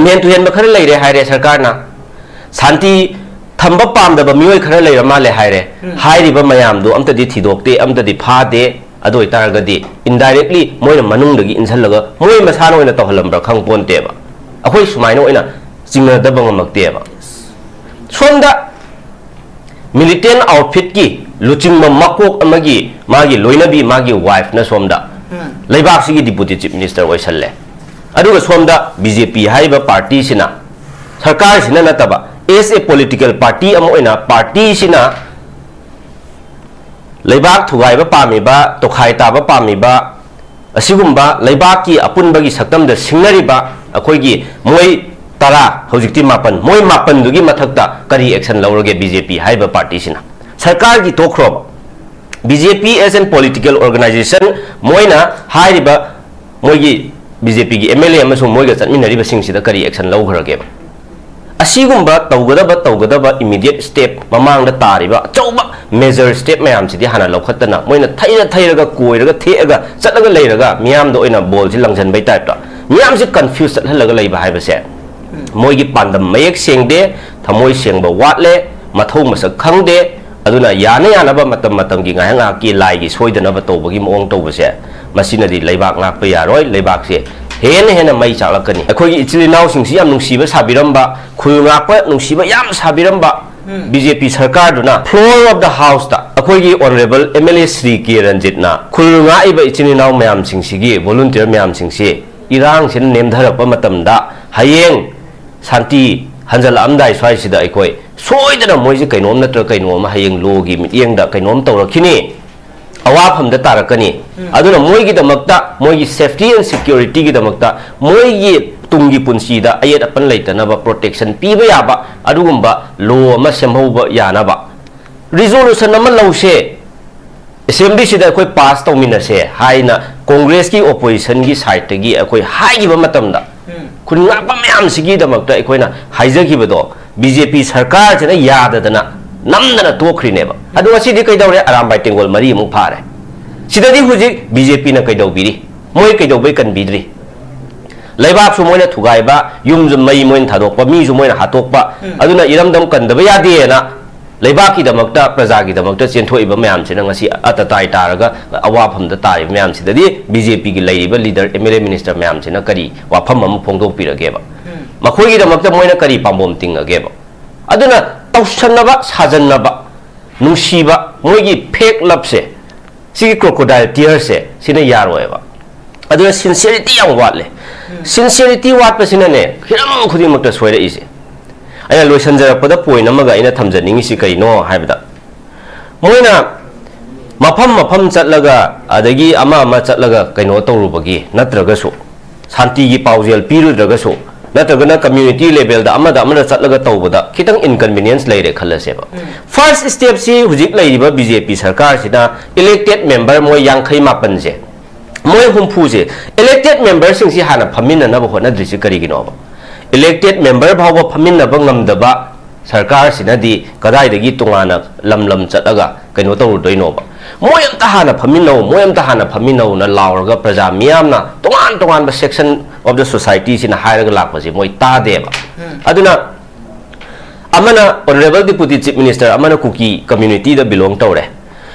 लमहेन तुहेन खर लेरे हायरे सरकार ना शांति थंब पामदब मियोय खर लेर माले हायरे हायरिबा मयाम दो अमतदि थिदोकते अमतदि फादे अदो इतारगदि इनडायरेक्टली मोय मनुंगदगी इनसलगा मोय मसानो ओइना तहलमब्रा खंगपोनतेबा अखोय सुमाइनो ओइना चिंगनदब ngमकतेबा सोंदा मिलिटेंट आउटफिट की लुचिंग मकोक अमगी मागी लोइनबी मागी वाइफ न सोमदा लेबाक सिगी डिप्यूटी चीफ मिनिस्टर ओइसल्ले अदुगा सोमदा बीजेपी हाइबा पार्टी सिना सरकार सिना नतबा एस ए पॉलिटिकल पार्टी अम ओइना पार्टी सिना लेबाक थुगाइबा पामिबा तोखाइ ताबा पामिबा असिगुम्बा लेबाक की अपुनबगी सक्तमदा सिंगरिबा अखोइगी मोय तरा हौजिक्ति मापन मोय मापन दुगी मथक्ता करी एक्शन लौरगे बीजेपी हाइबा पार्टी सिना सरकार की तोखरो BJP as an political organisation मोयना हाइरिबा मोयगी बीजेपी की एमएलए अमसुं मोयगा चटमिनरिबा सिंगसिदा करी एक्शन लौखरगे असिगुम्बा तौगदबा इमीडिएट स्टेप ममांगदा तारिबा अचौबा मेजर स्टेप मयाम सिदि हाना लौखत्तना मोयना थैरगा कोइरगा थेगा चटलगा लेरगा मियामदो ओइना बॉल सि लंजनबै टाइपटा मियाम सि कंफ्यूज चटहलगा लैबा हाइबसे मोयगी पांदम मयेक सेंगदे थमोय सेंगबा वाटले मथौ मसक खंगदे अदुना याना यानाबा मतम मतम की गायंगा की लाइगी सोइदनबा तौबगी मोंग तौबसे मसिनदि लेबाक ngakpa yaroy लेबाक से हेन हेन मई चालकनी अखोगी इचिलिनाव सिंगसि याम नुंसीबा साबिरंबा खुल ngakpa नुंसीबा याम साबिरंबा बीजेपी सरकार दुना फ्लोर ऑफ द हाउस ता अखोगी ऑनरेबल एमएलए श्री के रंजित ना खुल ngaiba इचिलिनाव मयाम सिंगसिगी वॉलंटियर मयाम सिंगसि इरांग सिन नेमधरप मतमदा हयेंग शांति हंजल अमदाय स्वाइसिदा अखोय सोइदना मोइजे कैनोम नत्र कैनोम हयेंग लोगी मियेंगदा कैनोम तौरखिनी अवाफमदा तारकनी अदुना मोइगी दमक्ता मोइगी सेफ्टी एंड सिक्योरिटी की दमक्ता मोइगी तुंगी पुंसीदा अयेत अपन लेतनबा प्रोटेक्शन पीबा याबा अदुगुंबा लो अमा सेमहौबा यानाबा रिजोल्यूशन अमा लौसे असेंबली सिदा अखोय पास तौमिनसे हाइना कांग्रेस की ओपोजिशन की साइड तगी अखोय हाइगिबा मतमदा खुनगापा मयाम सिगी दमक्ता अखोयना हाइजगिबदो बीजेपी सरकार सिना याददना नमदना तोखरिनेबा अदु असिदि कैदौरे अरामबाई टेंगोल मरी अमुक फारे सिददि हुजिक बीजेपी ना कैदौबिरी मोय कैदौबै कनबिद्री लेबाकसु मोयना थुगाइबा युमजु मई मोयना थादोकपा मीजु मोयना हातोकपा अदुना इरमदम कनदबा यादेना लेबाकी दमक्ता प्रजाकी दमक्ता चेंथोइबा मयाम सिना ngasi अतताई तारगा अवाफमदा तारि मयाम सिददि बीजेपी की लेरिबा लीडर एमएलए मिनिस्टर मयाम सिना करी वाफम अमु फोंदोकपिरगेबा मखोइगी दमक्ता मोयना करी पाम्बोम तिंगगेबा अदुना तौसन्नबा साजन्नबा नुंसीबा मोइगी फेक लबसे सिगी क्रोकोडाइल टियर से सिना यारोयबा अदुना सिंसियरिटी याम वाटले सिंसियरिटी वाटपसिनाने हिरम खुदिमक्ता सोइरइसे अयना लोइसनजरपदा पोइन अमगा अयना थमजनिंगिसि कइनो हाइबदा मोइना मफम मफम चटलगा अदगी अमा अमा चटलगा कइनो तौरुबगी नत्रगसु शांतिगी पाउजेल पिरुद्रगसु नत्रगना कम्युनिटी लेवल दा अमदा अमदा चटलगा तौबदा खितंग इनकन्वीनियंस लेरे खलसेबा फर्स्ट स्टेप सि हुजिक लेरिबा बीजेपी सरकार सिना इलेक्टेड मेंबर मोय 58 से मोय हुमफु से इलेक्टेड मेंबर सिंग सि हाना फमिननबा होनद्रिसि करिगिनोबा इलेक्टेड मेंबर भाव फमिननबा ngमदबा सरकार सिनादि कदाइदगी तोंगाना लम चटलगा कइनो तौरुदोइनोबा मोय अमता हाना फमिनौ ना लावरगा प्रजा मियामना तोंगान section of the society sina hairaga lakpasi moi tadeba aduna amana honorable deputy chief minister amana kuki community da belong tawre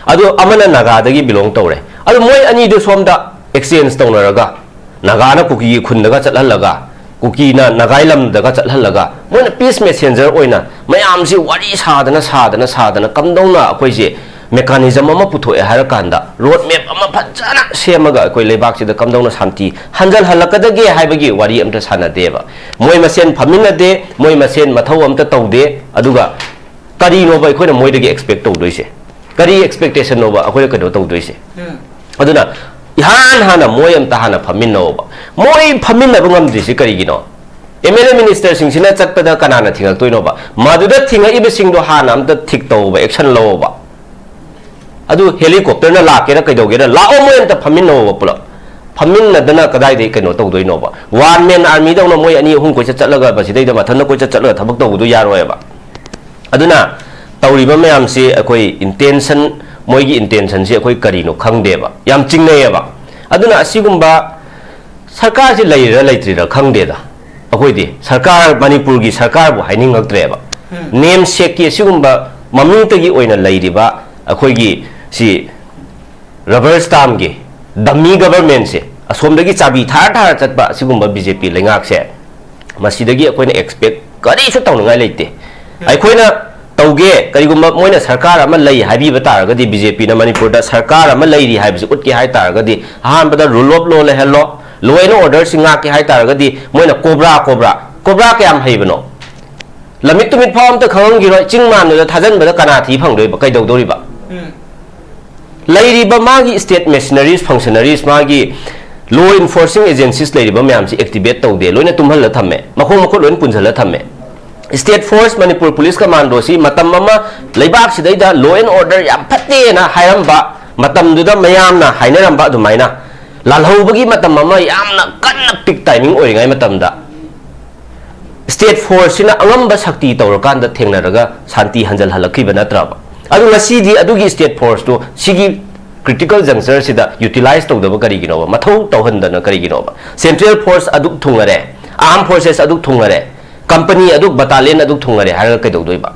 adu amana naga dagi belong tawre adu moi ani de somda exchange tawnaraga naga na kuki khun daga chathalaga kuki na nagailam daga chathalaga moi na peace messenger oina mayam si wari sadana kamdongna akoi je mechanism ama puthoe harakanda road map ama phajana semaga koi lebak sida kamdongna shanti hanjal halakadage haibagi wari amta sanadeba moi masen phaminade moi masen mathau amta taude aduga kari no bai khoina moi dagi expect tawdoise kari expectation no ba akoi kado tawdoise aduna ihan hana moi amta hana phaminnoba moi phaminna bungamdrisi karigino MLA minister singsina chatpada kanana thingak toinoba maduda thinga ibe singdo hana amta thik tawba action loba अदु helicopter ना लाके ना कइदोगे ना लाओ मोय अंत फमिन no पुला फमिन नदना कदाइ दे कइनो तौदोइ no बा वन मैन आर्मी दौनो मोय अनि अहुम कोइ चटलगा बसिदै द मथन कोइ चटलगा थबक तौदु यारोयबा अदुना तौरिबा मयाम से अखोइ इंटेंशन मोयगी इंटेंशन से अखोइ करिनो खंगदेबा याम चिंगनेयबा अदुना असिगुंबा सरकार से लैरा लैत्रिरा खंगदेदा अखोइदि सरकार मणिपुर की सरकार बु हाइनिंगक्ट्रेबा नेम सेक की सिगुम्बा ममिंगतगी ओइना लैरिबा अखोइगी सी रबर स्टाम्प की डमी गवर्नमेंट से असोमदगी चाबी थार थार चटबा सिगुम्बा बीजेपी लेंगाक से मसीदगी अखोइना एक्सपेक्ट करिसु तौनगाय लेते अखोइना तौगे करिगुम्बा मोइना सरकार अमा लई हाइबी बतारगदी बीजेपी ना मणिपुर दा सरकार अमा लईरी हाइबसु उटके हाइ तारगदी अहानबदा रूल ऑफ लॉ लेहलो लॉ एंड ऑर्डर सिंगा के हाइ तारगदी मोइना कोब्रा के याम हाइबनो लमिट तुमिट फाम त खंगिरो चिंगमान दा थाजनबदा कना थी फंगदोइबा कैदौदोरिबा लईरिबा मागी स्टेट मिशनरीज फंक्शनरीज मागी लॉ इन्फोर्सिंग एजेंसीज लईरिबा म्याम से एक्टिवेट तौदे लोइना तुमहल थम्मे मखों मखो लोइन पुंजल थम्मे state force Manipur police commando सी मतम अमा लेबाक सिदैदा लॉ एंड ऑर्डर याम फत्ते ना हायरंबा मतम दुदा मयामना हाइनरंबा दुमाइना लालहौबगी मतम अमा यामना कन्ना पिक टाइमिंग ओइगाय मतमदा स्टेट फोर्स सिना अंगंबा शक्ति तौरकांदा थेंगनरगा शांति हंजल हलखिबा नत्रबा अदु ngasi अदुगी स्टेट फोर्स तो सिगी क्रिटिकल जंक्चर सिदा यूटिलाइज तौदबा करिगिनोबा मथौ तौहंदना करिगिनोबा सेंट्रल फोर्स अदुक थुंगरे आर्म फोर्सेस अदुक थुंगरे कंपनी अदुक बटालियन अदुक थुंगरे हारगा कैदौदोइबा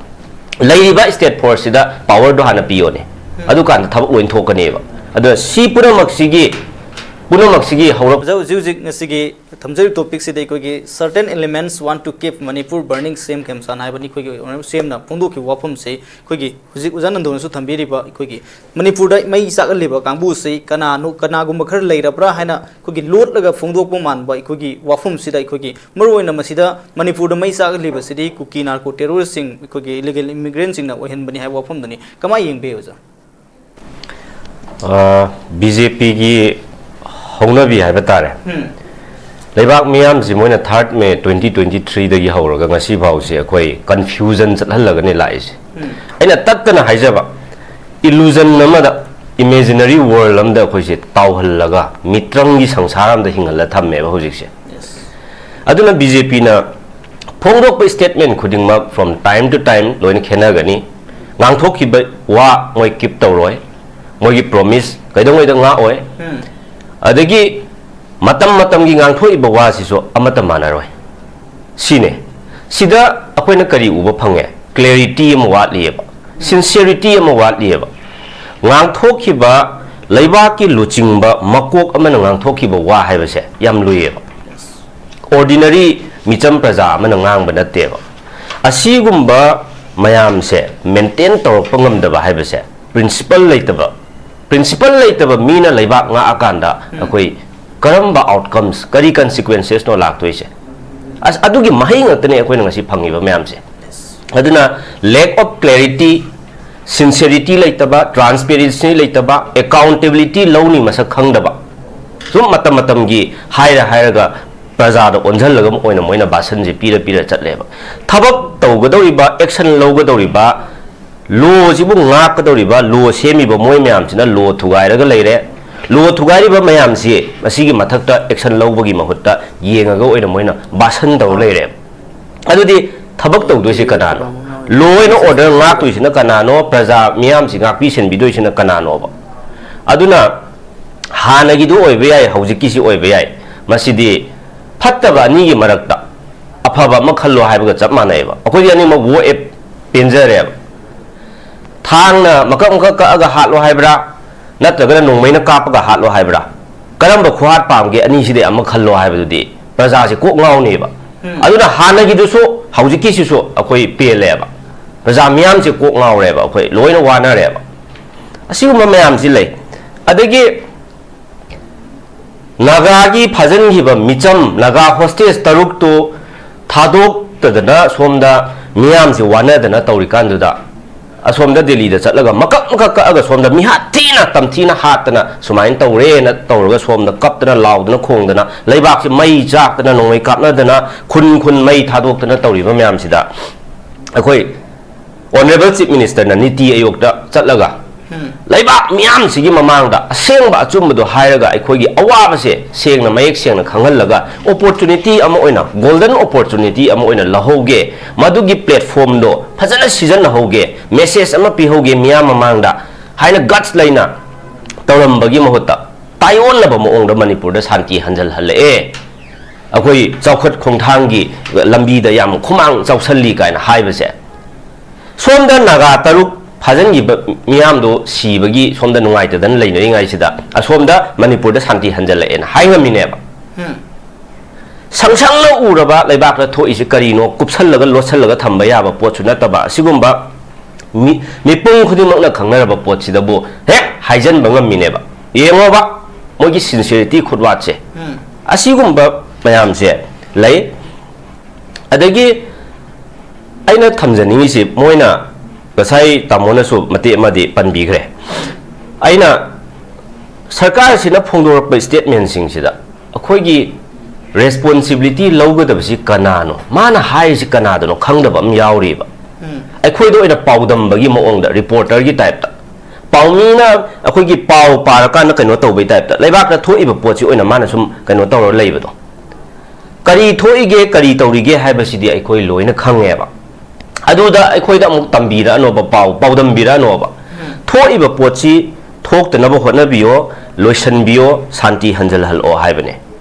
लैरिबा स्टेट फोर्स सिदा पावर दो हाना पियोने अदुकान थबक लोइन थोकनेबा अदु सी पुनमक्सिगी हौरब जिउजिक ngasi थमजरी टॉपिक से देखोगी certain elements want to keep Manipur burning same केमसान हाइबनी खोगी सेम ना फोंदो की वाफम से खोगी हुजिक उजान नंदोन सु थंबीरिबा खोगी मणिपुर दा मई सागलिबा कांबू से कनागुम खर लेरब्रा हाइना खोगी लोट लगा फोंदोकपो मानबा खोगी वाफम सिदा खोगी मरोइना मसिदा मणिपुर दा मई सागलिबा सिदी कुकी नार्को टेररिस्ट सिंग खोगी इलीगल इमिग्रेंट सिंग ना ओहनबनी हाइ वाफम दनी कमा यंगबे होजा बीजेपी की हौनबी है बतारे लेबाक मियाम जी मोइना 3 मे 2023 दगी हौरगा ngasi भाव से कोई कंफ्यूजन चलहलगने लाइस अइना तत्तना हाइजबा इल्यूजन नमदा इमेजिनरी वर्ल्ड अमदा खोइसे तावहलगा मित्रंगी संसार अमदा हिंगल थम्मेबा होजिक से अदुना बीजेपी ना फोंगरोक स्टेटमेंट खुदिंगमा फ्रॉम टाइम टू टाइम लोइन खेनागनी ngang वा मोइ कीप तौरोय मोगी प्रॉमिस कैदोंगैदा nga ओय अदगी मतम की ngang वा सिसो अमत मानरोय सिने सिदा अखोइना करी उबा फंगे क्लैरिटी अम वाटलिएबा सिंसियरिटी अम वाटलिएबा ngang लैबा की लुचिंगबा मकोक अमन ngang वा हाइबसे याम लुइएबा ऑर्डिनरी मिचम प्रजा अमन ngang बनतेबा असिगुम्बा मयाम से मेंटेन तौरप ngमदबा हाइबसे प्रिंसिपल लेतबा मीना लैबा nga akanda अखोइ करम्बा आउटकम्स करी कंसिक्वेंसेस नो लाक्तोइसे अस अदुगी महिंग तने अखोइना ngasi फंगिबा म्याम से अदुना लैक ऑफ क्लैरिटी सिंसियरिटी लेतबा ट्रांसपेरेंसी लेतबा अकाउंटेबिलिटी लौनी मसक खंगदबा सुम मतम की हायरगा प्रजाद ओंझलगा मोइना मोइना बासन जे पीरा चटलेबा थबक तौगदौरिबा एक्शन लौगदौरिबा लो जिबु ngakadoriba लो सेमिबा मोइ म्याम सिना लो थुगाइरगा लेरे लो थुगाइरिबा म्याम से मसिगी मथक्ता एक्शन लौबगी महुत्ता येंगागा ओइना मोइना बासन तौ लेरे अदुदि थबक तौदोइसे कनानो लो एंड ऑर्डर ngaktuisina kanano प्रजा म्याम सि ngakpi senbidoisina kanano ba aduna hanagi du oibe yai hojiki si oibe yai masidi fattaba ani gi marakta afaba makhallo haibaga chap manaiba akoi ani ma wo e penjare थांगना मकम का अगा हालो हाइब्रा नत्रगना नोंमैना कापगा हालो हाइब्रा करंब खुहात पामगे अनि सिदे अम खल्लो हाइबदुदि प्रजा से Coke ngaउनेबा अदुना हानगी दुसो हौजिकी सिसो अखोइ पेलेबा प्रजा मियाम से Coke ngaउरेबा अखोइ लोइना वानारेबा असिगुम मयाम सि लै अदगी नागागी फाजनगिबा Mitcham Naga hostess तरुक तो थादोक तदना सोमदा मियाम से वानादना तौरिकानदुदा असोमदा दिल्ली दा चलगा मकक अगा सोमदा मिहा थीना तमथीना हातना सुमाइन तौरेना तौरगा सोमदा कपतना लाउदना खोंगदना लैबाक से मई जाकतना नोंमै कापनादना खुन मई थादोक्तना तौरिबा म्याम सिदा अखोइ ऑनरेबल चीफ मिनिस्टर ना नीति आयोग दा चलगा लैबाक म्याम सिगी ममांगदा असेंबा अचुमबदो हायरगा अखोइगी अवाबसे सेंगना मयेक सेंगना खंगलगा अपॉर्चुनिटी अमा ओइना गोल्डन अपॉर्चुनिटी अमा ओइना लहोगे मदुगी प्लेटफॉर्म दो फजना सीजन होगे मेसेज अमा पिहोगे म्याम ममांगदा हाइना गट्स लैना तौरंबगी महुत्ता तायोनबा मोंगदा मणिपुर दा शांति हंजल हल्ले ꯑꯩꯈꯣꯏ ꯆꯥꯎꯈꯠ ꯈꯣꯡꯊꯥꯡꯒꯤ ꯂꯝꯕꯤꯗ ꯌꯥꯝ ꯈꯨꯃꯥꯡ ꯆꯥꯎꯁꯜꯂꯤ ꯀꯥꯏꯅ ꯍꯥꯏꯕꯁꯦ ꯁꯣꯝꯗ ꯅꯥꯒꯥ ꯇꯔꯨꯛ ꯐꯥꯖꯤꯟꯈꯤꯕ ꯃꯤꯌꯥꯝꯗꯣ ꯁꯤꯕꯒꯤ ꯁꯣꯝꯗ ꯅꯨꯡꯉꯥꯏꯇꯗꯅ ꯂꯩꯅꯔꯤꯉꯩꯁꯤꯗ ꯑꯁꯣꯝꯗ ꯃꯅꯤꯄꯨꯔꯗ ꯁꯥꯟꯇꯤ ꯍꯟꯖꯜꯂꯛꯑꯦꯅ ꯍꯥꯏ ꯉꯝꯃꯤꯅꯦꯕ ꯁꯪꯁꯪꯅ ꯎꯔꯕ ꯂꯩꯕꯥꯛꯇ ꯊꯣꯛꯏꯁꯤ ꯀꯔꯤꯅꯣ ꯀꯨꯞꯁꯜꯂꯒ ꯂꯣꯠꯁꯜꯂꯒ ꯊꯝꯕ ꯌꯥꯕ ꯄꯣꯠꯁꯨ ꯅꯠꯇꯕ ꯑꯁꯤꯒꯨꯝꯕ ꯃꯤꯄꯨꯝ ꯈꯨꯗꯤꯡꯃꯛꯅ ꯈꯪꯅꯔꯕ ꯄꯣꯠꯁꯤꯗꯕꯨ ꯍꯦꯛ ꯍꯥꯏꯖꯟꯕ ꯉꯝꯃꯤꯅꯦꯕ ꯌꯦꯡꯉꯣꯕ ꯃꯣꯏꯒꯤ ꯁꯤꯟꯁꯤꯌरिꯇꯤ ꯈꯨꯠꯋꯥꯠꯁꯦ ꯑꯁꯤꯒꯨꯝꯕ ꯃꯌꯥꯝꯁꯦ ꯂꯩ ꯑꯗꯒꯤ ꯑꯩꯅ ꯊꯝꯖꯅꯤꯡꯉꯤꯁꯤ ꯃꯣꯏꯅ ꯉꯁꯥꯏ ꯇꯥꯃꯣꯅꯁꯨ ꯃꯇꯦꯛ ꯑꯃꯗꯤ ꯄꯟꯕꯤꯈ꯭ꯔꯦ ꯑꯩꯅ ꯁꯔꯀꯥꯔꯁꯤꯅ ꯐꯣꯡꯗꯣꯔꯛꯄ ꯁ꯭ꯇꯦꯠꯃꯦꯟꯁꯤꯡꯁꯤꯗ ꯑꯩꯈꯣꯏꯒꯤ ꯔꯦꯁꯄꯣꯟꯁꯤꯕꯤꯂꯤꯇꯤ ꯂꯧꯒꯗꯕꯁꯤ ꯀꯅꯥꯅꯣ ꯃꯥꯅ ꯍꯥꯏꯔꯤꯁꯤ ꯀꯅꯥꯗꯅꯣ ꯈꯪꯗꯕ ꯑꯃ ꯌꯥꯎꯔꯤꯕ ꯑꯩꯈꯣꯏꯗ ꯑꯣꯏꯅ ꯄꯥꯎꯗꯝꯕꯒꯤ ꯃꯑꯣꯡꯗ ꯔꯤꯄꯣꯔꯇꯔꯒꯤ ꯇꯥꯏꯞꯇ ꯄꯥꯎꯃꯤꯅ ꯑꯩꯈꯣꯏꯒꯤ ꯄꯥꯎ ꯄꯥꯔꯀꯥꯟꯗ ꯀꯩꯅꯣ ꯇꯧꯕꯩ ꯇꯥꯏꯞꯇ ꯂꯩꯕꯥꯛꯇ ꯊꯣꯛꯏꯕ ꯄꯣꯠꯁꯤ ꯑꯣꯏꯅ ꯃꯥꯅ ꯁꯨꯝ ꯀꯩꯅꯣ ꯇꯧꯔꯒ ꯂꯩꯕꯗꯣ ꯀꯔꯤ ꯊꯣꯛꯏꯒꯦ ꯀꯔꯤ ꯇꯧꯔꯤꯒꯦ ꯍꯥꯏꯕꯁꯤꯗꯤ ꯑꯩꯈꯣꯏ ꯂꯣꯏꯅ ꯈꯪꯉꯦꯕ ꯑꯗꯨꯗ ꯑꯩꯈꯣꯏꯗ ꯑꯃꯨꯛ ꯇꯝꯕꯤꯔꯛꯑꯅꯣꯕ ꯄꯥꯎꯗꯝꯕꯤꯔꯛꯑꯅꯣꯕ ꯊꯣꯛꯏꯕ ꯄꯣꯠꯁꯤ ꯊꯣꯛꯇꯅꯕ ꯍꯣꯠꯅꯕꯤꯌꯣ ꯂꯣꯏꯁꯟꯕꯤꯌꯣ ꯁꯥꯟꯇꯤ ꯍꯟꯖꯜꯍꯜꯂꯛꯑꯣ ꯍꯥꯏꯕꯅꯦ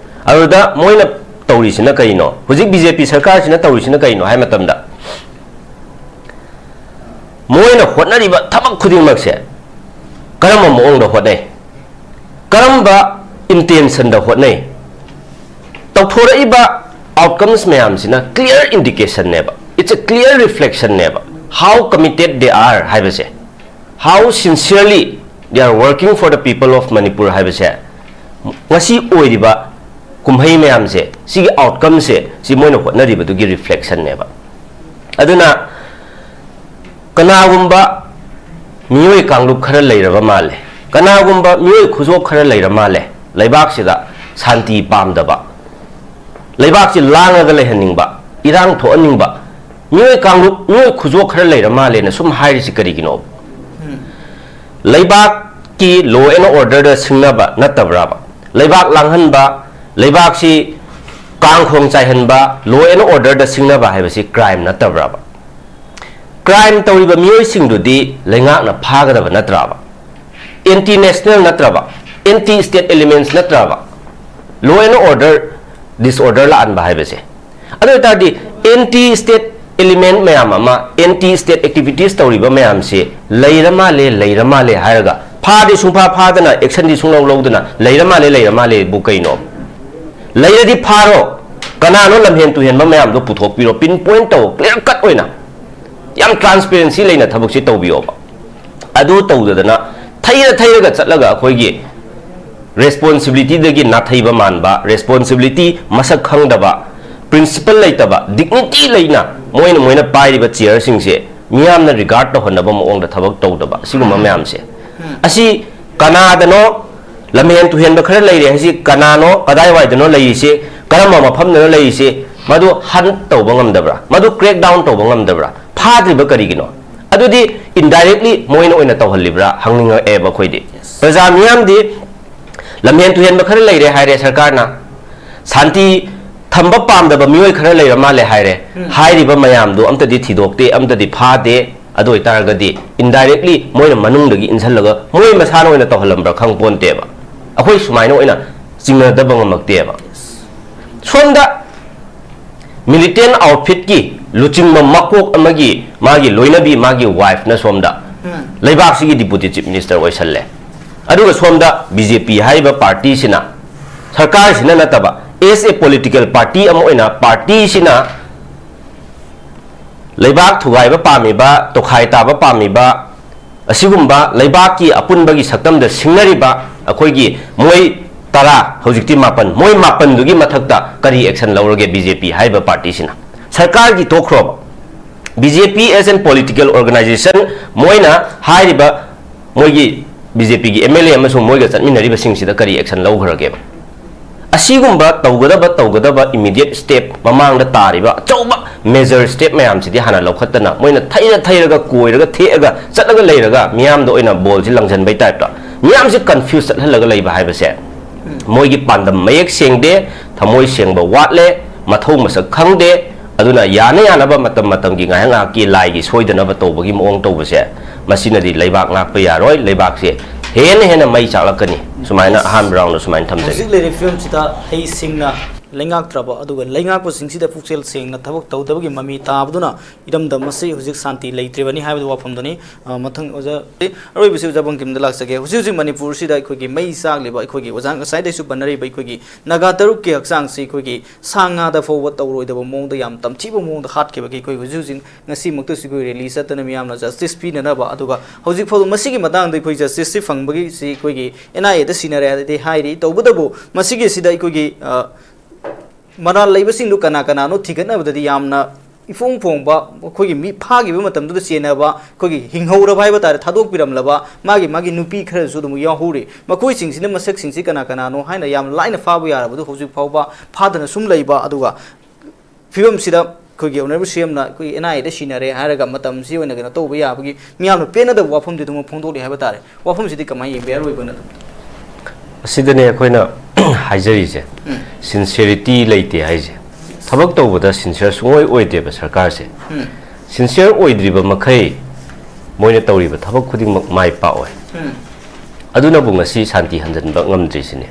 ꯑꯗꯨꯗ ꯃꯣꯏꯅ ꯇꯧꯔꯤꯁꯤꯅ ꯀꯩꯅꯣ ꯍꯧꯖꯤꯛ ꯕꯤꯖꯦꯄꯤ ꯁꯔꯀꯥꯔꯁꯤꯅ ꯇꯧꯔꯤꯁꯤꯅ ꯀꯩꯅꯣ ꯍꯥꯏ ꯃꯇꯝꯗ ꯃꯣꯏꯅ ꯍꯣꯠꯅꯔꯤꯕ ꯊꯕꯛ ꯈꯨꯗꯤꯡꯃꯛꯁꯦ ꯀꯔꯝꯕ ꯃꯑꯣꯡꯗ ꯍꯣꯠꯅꯩ ꯀꯔꯝꯕ ꯏꯟꯇꯦꯟꯁꯟꯗ ꯍꯣꯠꯅꯩ ꯇꯧꯊꯣꯔꯛꯏꯕ ꯑꯥꯎꯠꯀꯝꯁ ꯃꯌꯥꯝꯁꯤꯅ ꯀ꯭ꯂꯤꯌꯔ ꯏꯟꯗꯤꯀꯦꯁꯟꯅꯦꯕ ꯏꯠꯁ ꯑ ꯀ꯭ꯂꯤꯌꯔ ꯔꯤꯐ꯭ꯂꯦꯛꯁꯟꯅꯦꯕ ꯍꯥꯎ ꯀꯃꯤꯇꯦꯠ ꯗꯦ ꯑꯥꯔ ꯍꯥꯏꯕꯁꯦ how sincerely they are working for the people of Manipur ꯍꯥꯏꯕꯁꯦ ꯉꯁꯤ ꯑꯣꯏꯔꯤꯕ ꯀꯨꯝꯍꯩ ꯃꯌꯥꯝꯁꯦ ꯁꯤꯒꯤ ꯑꯥꯎꯠꯀꯝꯁꯦ ꯁꯤ ꯃꯣꯏꯅ ꯍꯣꯠꯅꯔꯤꯕꯗꯨꯒꯤ ꯔꯤꯐ꯭ꯂꯦꯛꯁꯟꯅꯦꯕ ꯑꯗꯨꯅ ꯀꯅꯥꯒꯨꯝꯕ ꯃꯤꯑꯣꯏ ꯀꯥꯡꯂꯨꯞ ꯈꯔ ꯂꯩꯔꯕ ꯃꯥꯜꯂꯦ ꯀꯅꯥꯒꯨꯝꯕ ꯃꯤꯑꯣꯏ ꯈꯨꯖꯣꯛ ꯈꯔ ꯂꯩꯔ ꯃꯥꯜꯂꯦ ꯂꯩꯕꯥꯛꯁꯤꯗ ꯁꯥꯟꯇꯤ ꯄꯥꯝꯗꯕ ꯂꯩꯕꯥꯛꯁꯤ ꯂꯥꯡꯉꯒ ꯂꯩꯍꯟꯅꯤꯡꯕ ꯏꯔꯥꯡ ꯊꯣꯛꯍꯟꯅꯤꯡꯕ ꯃꯤꯑꯣꯏ ꯀꯥꯡꯂꯨꯞ ꯃꯤꯑꯣꯏ ꯈꯨꯖꯣꯛ ꯈꯔ ꯂꯩꯔ ꯃꯥꯜꯂꯦꯅ ꯁꯨꯝ ꯍꯥꯏꯔꯤꯁꯤ ꯀꯔꯤꯒꯤꯅꯣ ꯂꯩꯕꯥꯛꯀꯤ ꯂꯣ ꯑꯦꯟ ꯑꯣꯔꯗꯔꯗ ꯁꯤꯡꯅꯕ ꯅꯠꯇꯕ꯭ꯔꯥꯕ ꯂꯩꯕꯥꯛ ꯂꯥꯡꯍꯟꯕ ꯂꯩꯕꯥꯛꯁꯤ ꯀꯥꯡꯈꯣꯡ ꯆꯥꯏꯍꯟꯕ ꯂꯣ ꯑꯦꯟ ꯑꯣꯔꯗꯔꯗ ꯁꯤꯡꯅꯕ ꯍꯥꯏꯕꯁꯤ ꯀ꯭ꯔꯥꯏꯝ ꯅꯠꯇꯕ꯭ꯔꯥꯕ ꯀ꯭ꯔꯥꯏꯝ ꯇꯧꯔꯤꯕ ꯃꯤꯑꯣꯏꯁꯤꯡꯗꯨꯗꯤ ꯂꯩꯉꯥꯛꯅ ꯐꯥꯒꯗꯕ ꯅꯠꯇ꯭ꯔꯕ ꯑꯦꯟꯇꯤ ꯅꯦꯁꯅꯦꯜ ꯅꯠꯇ꯭ꯔꯕ ꯑꯦꯟꯇꯤ ꯁ꯭ꯇꯦꯠ ꯑꯦꯂꯤꯃꯦꯟꯁ ꯅꯠꯇ꯭ꯔꯕ ꯂꯣ ꯑꯦꯟ ꯑꯣꯔꯗꯔ ꯗꯤꯁꯑꯣꯔꯗꯔ ꯂꯥꯛꯍꯟꯕ ꯍꯥꯏꯕꯁꯦ ꯑꯗꯨ ꯑꯣꯏꯇꯥꯔꯗꯤ ꯑꯦꯟꯇꯤ ꯁ꯭ꯇꯦꯠ ꯑꯦꯂꯤꯃꯦꯟ ꯃꯌꯥꯝ ꯑꯃ ꯑꯦꯟꯇꯤ ꯁ꯭ꯇꯦꯠ ꯑꯦꯛꯇꯤꯚꯤꯇꯤꯁ ꯇꯧꯔꯤꯕ ꯃꯌꯥꯝꯁꯦ ꯂꯩꯔ ꯃꯥꯜꯂꯦ ꯍꯥꯏꯔꯒ ꯐꯥꯗꯤ ꯁꯨꯡꯐꯥ ꯐꯥꯗꯅ ꯑꯦꯛꯁꯟꯗꯤ ꯁꯨꯡꯂꯧ ꯂꯧꯗꯅ ꯂꯩꯔ ꯃꯥꯜꯂꯦꯕꯨ ꯀꯩꯅꯣ ꯂꯩꯔꯗꯤ ꯐꯥꯔꯣ ꯀꯅꯥꯅꯣ ꯂꯝꯍꯦꯟ ꯇꯨꯍꯦꯟꯕ ꯃꯌꯥꯝꯗꯣ ꯄꯨꯊꯣꯛꯄꯤꯔో ꯄꯤꯟ ꯄꯣꯏꯟꯠ ꯇꯧ ꯀ꯭ꯂꯤꯌꯔ ꯀꯠ ꯑꯣꯏꯅ ꯌꯥꯝ ꯇ꯭ꯔꯥꯟꯁꯄꯦꯔꯦꯟꯁꯤ ꯂꯩꯅ ꯊꯕꯛꯁꯤ ꯇꯧꯕꯤꯌꯣꯕ ꯑꯗꯨ ꯇꯧꯗꯗꯅ ꯊꯩꯔꯒ ꯆꯠꯂꯒ ꯑꯩꯈꯣꯏꯒꯤ ꯔꯦꯁꯄꯣꯟꯁꯤꯕꯤꯂꯤꯇꯤꯗꯒꯤ ꯅꯥꯊꯩꯕ ꯃꯥꯟꯕ ꯔꯦꯁꯄꯣꯟꯁꯤꯕꯤꯂꯤꯇꯤ ꯃꯁꯛ ꯈꯪꯗꯕ ꯄ꯭ꯔꯤꯟꯁꯤꯄꯜ ꯂꯩꯇꯕ ꯗꯤꯛꯅꯤꯇꯤ ꯂꯩꯅ ꯃꯣꯏꯅ ꯄꯥꯏꯔꯤꯕ ꯆꯤꯌꯔꯁꯤꯡꯁꯦ ꯃꯤꯌꯥꯝꯅ ꯔꯤꯒꯥꯔꯗ ꯇꯧꯍꯟꯅꯕ ꯃꯑꯣꯡꯗ ꯊꯕꯛ ꯇꯧꯗꯕ ꯑꯁꯤꯒꯨꯝꯕ ꯃꯌꯥꯝꯁꯦ ꯑꯁꯤ ꯀꯅꯥꯗꯅꯣ ꯂꯝꯍꯦꯟ ꯇꯨꯍꯦꯟꯕ ꯈꯔ ꯂꯩꯔꯦ ꯍꯥꯏꯁꯤ ꯀꯅꯥꯅꯣ ꯀꯗꯥꯏꯋꯥꯏꯗꯅꯣ ꯂꯩꯔꯤꯁꯦ ꯀꯔꯝꯕ ꯃꯐꯝꯗꯅꯣ ꯂꯩꯔꯤꯁꯦ ꯃꯗꯨ ꯍꯟ ꯇꯧꯕ ꯉꯝꯗꯕ꯭ꯔꯥ ꯃꯗꯨ ꯀ꯭ꯔꯦꯛ ꯗꯥꯎꯟ ꯇꯧꯕ ꯉꯝꯗꯕ꯭ꯔꯥ ꯐꯥꯗ꯭ꯔꯤꯕ ꯀꯔꯤꯒꯤꯅꯣ ꯑꯗꯨꯗꯤ ꯏꯟꯗꯥꯏꯔꯦꯛꯂꯤ ꯃꯣꯏꯅ ꯑꯣꯏꯅ ꯇꯧꯍꯜꯂꯤꯕ꯭ꯔꯥ ꯍꯪꯅꯤꯡꯉꯛꯑꯦꯕ ꯑꯩꯈꯣꯏꯗꯤ ꯄ꯭ꯔꯖꯥ ꯃꯤꯌꯥꯝꯗꯤ ꯂꯝꯍꯦꯟ ꯇꯨꯍꯦꯟꯕ ꯈꯔ ꯂꯩꯔꯦ ꯍꯥꯏꯔꯦ ꯁꯔꯀꯥꯔꯅ ꯁꯥꯟꯇꯤ ꯊꯝꯕ ꯄꯥꯝꯗꯕ ꯃꯤꯑꯣꯏ ꯈꯔ ꯂꯩꯔ ꯃꯥꯜꯂꯦ ꯍꯥꯏꯔꯦ ꯍꯥꯏꯔꯤꯕ ꯃꯌꯥꯝꯗꯣ ꯑꯝꯇꯗꯤ ꯊꯤꯗꯣꯛꯇꯦ ꯑꯝꯇꯗꯤ ꯐꯥꯗꯦ ꯑꯗꯨ ꯑꯣꯏꯇꯥꯔꯒꯗꯤ ꯏꯟꯗꯥꯏꯔꯦꯛꯂꯤ ꯃꯣꯏꯅ ꯃꯅꯨꯡꯗꯒꯤ ꯏꯟꯁꯤꯜꯂꯒ ꯃꯣꯏ ꯃꯁꯥꯅ ꯑꯣꯏꯅ ꯇꯧꯍꯜꯂꯝꯕ꯭ꯔꯥ ꯈꯪꯄꯣꯟꯇꯦꯕ ꯑꯩꯈꯣꯏ ꯁꯨꯃꯥꯏꯅ ꯑꯣꯏꯅ ꯆꯤꯡꯅꯗꯕ ꯉꯝꯃꯛꯇꯦꯕ ꯁꯣꯝꯗ ꯃꯤꯂꯤꯇꯦꯟ ꯑꯥꯎꯠꯐꯤꯠꯀꯤ ꯂꯨꯆꯤꯡꯕ ꯃꯀꯣꯛ ꯑꯃꯒꯤ ꯃꯥꯒꯤ ꯂꯣꯏꯅꯕꯤ ꯃꯥꯒꯤ ꯋꯥꯏꯐꯅ ꯁꯣꯝꯗ ꯂꯩꯕꯥꯛꯁꯤꯒꯤ ꯗꯤꯄꯨꯇꯤ ꯆꯤꯐ ꯃꯤꯅꯤꯁꯇꯔ ꯑꯣꯏꯁꯜꯂꯦ ꯑꯗꯨꯒ ꯁꯣꯝꯗ ꯕꯤꯖꯦꯄꯤ ꯍꯥꯏꯔꯤꯕ ꯄꯥꯔꯇꯤꯁꯤꯅ ꯁꯔꯀꯥꯔꯁꯤꯅ ꯅꯠꯇꯕ ꯑꯦꯁ ꯑꯦ ꯄꯣꯂꯤꯇꯤꯀꯦꯜ ꯄꯥꯔꯇꯤ ꯑꯃ ꯑꯣꯏꯅ ꯄꯥꯔꯇꯤꯁꯤꯅ ꯂꯩꯕꯥꯛ ꯊꯨꯒꯥꯏꯕ ꯄꯥꯝꯃꯤꯕ ꯇꯣꯈꯥꯏ ꯇꯥꯕ ꯄꯥꯝꯃꯤꯕ ꯑꯁꯤꯒꯨꯝꯕ ꯂꯩꯕꯥꯛꯀꯤ ꯑꯄꯨꯟꯕꯒꯤ ꯁꯛꯇꯝꯗ ꯁꯤꯡꯅꯔꯤꯕ ꯑꯩꯈꯣꯏꯒꯤ ꯃꯣꯏ 10 ꯍꯧꯖꯤꯛꯇꯤ 9 ꯃꯣꯏ 9ꯗꯨꯒꯤ ꯃꯊꯛꯇ ꯀꯔꯤ ꯑꯦꯛꯁꯟ ꯂꯧꯔꯒꯦ ꯕꯤꯖꯦꯄꯤ ꯍꯥꯏꯕ ꯄꯥꯔꯇꯤꯁꯤꯅ ꯁꯔꯀꯥꯔꯒꯤ ꯇꯣꯛꯈ꯭ꯔꯣꯕ ꯕꯤꯖꯦꯄꯤ ꯑꯦꯁ ꯑꯦꯟ ꯄꯣꯂꯤꯇꯤꯀꯦꯜ ꯑꯣꯔꯒꯅꯥꯏꯖꯦꯁꯟ ꯃꯣꯏꯅ ꯍꯥꯏꯔꯤꯕ ꯃꯣꯏꯒꯤ ꯕꯤꯖꯦꯄꯤꯒꯤ MLA ꯑꯃꯁꯨꯡ ꯃꯣꯏꯒ ꯆꯠꯃꯤꯟꯅꯔꯤꯕꯁꯤꯡꯁꯤꯗ ꯀꯔꯤ ꯑꯦꯛꯁꯟ ꯂꯧꯈ꯭ꯔꯒꯦꯕ ꯑꯁꯤꯒꯨꯝꯕ ꯇꯧꯒꯗꯕ ꯏꯃꯤꯗꯤꯌꯦꯠ ꯁ꯭ꯇꯦꯞ ꯃꯃꯥꯡꯗ ꯇꯥꯔꯤꯕ ꯑꯆꯧꯕ ꯃꯦꯖꯔ ꯁ꯭ꯇꯦꯞ ꯃꯌꯥꯝꯁꯤꯗꯤ ꯍꯥꯟꯅ ꯂꯧꯈꯠꯇꯅ ꯃꯣꯏꯅ ꯊꯩꯔꯒ ꯀꯣꯏꯔꯒ ꯊꯦꯛꯑꯒ ꯆꯠꯂꯒ ꯂꯩꯔꯒ ꯃꯤꯌꯥꯝꯗ ꯑꯣꯏꯅ ꯕꯣꯜꯁꯤ ꯂꯪꯁꯤꯟꯕꯩ ꯇꯥꯏꯞꯇ ꯃꯤꯌꯥꯝꯁꯤ ꯀꯟꯐ꯭ꯌꯨꯁ ꯆꯠꯍꯜꯂꯒ ꯂꯩꯕ ꯍꯥꯏꯕꯁꯦ ꯃꯣꯏꯒꯤ ꯄꯥꯟꯗꯝ ꯃꯌꯦꯛ ꯁꯦꯡꯗꯦ ꯊꯃꯣꯏ ꯁꯦꯡꯕ ꯋꯥꯠꯂꯦ ꯃꯊꯧ ꯃꯁꯛ ꯈꯪꯗꯦ ꯑꯗꯨꯅ ꯌꯥꯅꯕ ꯃꯇꯝꯒꯤ ꯉꯥꯏꯍꯥꯛꯀꯤ ꯂꯥꯏꯒꯤ ꯁꯣꯏꯗꯅꯕ ꯇꯧꯕꯒꯤ ꯃꯑꯣꯡ ꯇꯧꯕꯁꯦ ꯃꯁꯤꯅꯗꯤ ꯂꯩꯕꯥꯛ ꯉꯥꯛꯄ ꯌꯥꯔꯣꯏ ꯂꯩꯕꯥꯛꯁꯦ ꯍꯦꯟꯅ ꯃꯩ ꯆꯥꯛꯂꯛꯀꯅꯤ ꯁꯨꯃꯥꯏꯅ ꯑꯍꯥꯟꯕ ꯔꯥꯎꯟꯗ ꯁꯨꯃꯥꯏꯅ ꯊꯝꯖꯒꯦ ꯍꯧꯖꯤꯛ ꯂꯩꯔꯤꯕ ꯐꯤꯕꯝꯁꯤꯗ ꯍꯩꯁꯤꯡꯅ ꯂꯩꯉꯥꯛꯇ꯭ꯔꯕ ꯑꯗꯨꯒ ꯂꯩꯉꯥꯛꯄꯁꯤꯡꯁꯤꯗ ꯄꯨꯛꯆꯦꯜ ꯁꯦꯡꯅ ꯊꯕꯛ ꯇꯧꯗꯕꯒꯤ ꯃꯃꯤ ꯇꯥꯕꯗꯨꯅ ꯏꯔꯝꯗꯝ ꯑꯁꯤ ꯍꯧꯖꯤꯛ ꯁꯥꯟꯇꯤ ꯂꯩꯇ꯭ꯔꯤꯕꯅꯤ ꯍꯥꯏꯕꯗꯨ ꯋꯥꯐꯝꯗꯨꯅꯤ ꯃꯊꯪ ꯑꯣꯖꯥ ꯑꯔꯣꯏꯕꯁꯤ ꯑꯣꯖꯥ ꯕꯪꯀꯤꯝꯗ ꯂꯥꯛꯆꯒꯦ ꯍꯧꯖꯤꯛ ꯃꯅꯤꯄꯨꯔꯁꯤꯗ ꯑꯩꯈꯣꯏꯒꯤ ꯃꯩ ꯆꯥꯛꯂꯤꯕ ꯑꯩꯈꯣꯏꯒꯤ ꯑꯣꯖꯥ ꯉꯁꯥꯏꯗꯩꯁꯨ ꯄꯟꯅꯔꯤꯕ ꯑꯩꯈꯣꯏꯒꯤ ꯅꯥꯒꯥ ꯇꯔꯨꯛꯀꯤ ꯍꯛꯆꯥꯡꯁꯤ ꯑꯩꯈꯣꯏꯒꯤ ꯁꯥ ꯉꯥꯗ ꯐꯥꯎꯕ ꯇꯧꯔꯣꯏꯗꯕ ꯃꯑꯣꯡꯗ ꯌꯥꯝ ꯇꯝꯊꯤꯕ ꯃꯑꯣꯡꯗ ꯍꯥꯠꯈꯤꯕꯒꯤ ꯑꯩꯈꯣꯏ ꯍꯧꯖꯤꯛ ꯉꯁꯤꯃꯛꯇꯁꯨ ꯑꯩꯈꯣꯏ ꯔꯦꯂꯤ ꯆꯠꯇꯅ ꯃꯤꯌꯥꯝꯅ ꯖꯁꯇꯤꯁ ꯄꯤꯅꯅꯕ ꯑꯗꯨꯒ ꯍꯧꯖꯤꯛ ꯐꯥꯎꯕ ꯃꯁꯤꯒꯤ ꯃꯇꯥꯡꯗ ꯑꯩꯈꯣꯏ ꯖꯁꯇꯤꯁꯁꯤ ꯐꯪꯕꯒꯤꯁꯤ ꯑꯩꯈꯣꯏꯒꯤ NIA ꯗ ꯁꯤꯟꯅꯔꯦ ꯍꯥꯏꯗꯤ ꯍꯥꯏꯔꯤ ꯇꯧꯕꯇꯕꯨ ꯃꯁꯤꯒꯤꯁꯤꯗ ꯑꯩꯈꯣꯏꯒꯤ ꯃꯔꯥꯜ ꯂꯩꯕꯁꯤꯡꯗꯨ ꯀꯅꯥ ꯀꯅꯥꯅꯣ ꯊꯤꯒꯠꯅꯕꯗꯗꯤ ꯌꯥꯝꯅ ꯏꯐꯣꯡ ꯐꯣꯡꯕ ꯑꯩꯈꯣꯏꯒꯤ ꯃꯤ ꯐꯥꯈꯤꯕ ꯃꯇꯝꯗꯨꯗ ꯆꯦꯟꯅꯕ ꯑꯩꯈꯣꯏꯒꯤ ꯍꯤꯡꯍꯧꯔꯕ ꯍꯥꯏꯕ ꯇꯥꯔꯦ ꯊꯥꯗꯣꯛꯄꯤꯔꯝꯂꯕ ꯃꯥꯒꯤ ꯅꯨꯄꯤ ꯈꯔꯁꯨ ꯑꯗꯨꯝ ꯌꯥꯎꯍꯧꯔꯤ ꯃꯈꯣꯏꯁꯤꯡꯁꯤꯅ ꯃꯁꯛꯁꯤꯡꯁꯤ ꯀꯅꯥ ꯀꯅꯥꯅꯣ ꯍꯥꯏꯅ ꯌꯥꯝ ꯂꯥꯏꯅ ꯐꯥꯕ ꯌꯥꯔꯕꯗꯨ ꯍꯧꯖꯤꯛ ꯐꯥꯎꯕ ꯐꯥꯗꯅ ꯁꯨꯝ ꯂꯩꯕ ꯑꯗꯨꯒ ꯐꯤꯕꯝꯁꯤꯗ ꯑꯩꯈꯣꯏꯒꯤ ꯑꯣꯅꯔꯦꯕꯜ CMꯅ ꯑꯩꯈꯣꯏ NIA ꯗ ꯁꯤꯟꯅꯔꯦ ꯍꯥꯏꯔꯒ ꯃꯇꯝꯁꯤ ꯑꯣꯏꯅ ꯀꯩꯅꯣ ꯇꯧꯕ ꯌꯥꯕꯒꯤ ꯃꯤꯌꯥꯝꯅ ꯄꯦꯟꯅꯗꯕ ꯋꯥꯐꯝꯗꯤ ꯑꯗꯨꯝ ꯐꯣꯡꯗꯣꯛꯂꯤ ꯍꯥꯏꯕ ꯇꯥꯔꯦ ꯋꯥꯐꯝꯁꯤꯗꯤ ꯀꯃꯥꯏꯅ ꯌꯦꯡꯕ ꯌꯥꯔꯣꯏꯕꯅ ꯑꯁꯤꯗꯅꯦ ꯑꯩꯈꯣꯏꯅ ꯍꯥꯏꯖꯔꯤꯁꯦ ꯁꯤꯟꯁꯤꯌरिꯇꯤ ꯂꯩꯇꯦ ꯍꯥꯏꯁꯦ ꯊꯕꯛ ꯇꯧꯕꯗ ꯁꯤꯟꯁꯤꯌꯔ ꯁꯨꯡꯑꯣꯏ ꯑꯣꯏꯗꯦꯕ ꯁꯔꯀꯥꯔꯁꯦ ꯁꯤꯟꯁꯤꯌꯔ ꯑꯣꯏꯗ꯭ꯔꯤꯕ ꯃꯈꯩ ꯃꯣꯏꯅ ꯇꯧꯔꯤꯕ ꯊꯕꯛ ꯈꯨꯗꯤꯡꯃꯛ ꯃꯥꯏ ꯄꯥꯛꯑꯣꯏ ꯑꯗꯨꯅꯕꯨ ꯉꯁꯤ ꯁꯥꯟꯇꯤ ꯍꯟꯖꯟꯕ ꯉꯝꯗ꯭ꯔꯤꯁꯤꯅꯦ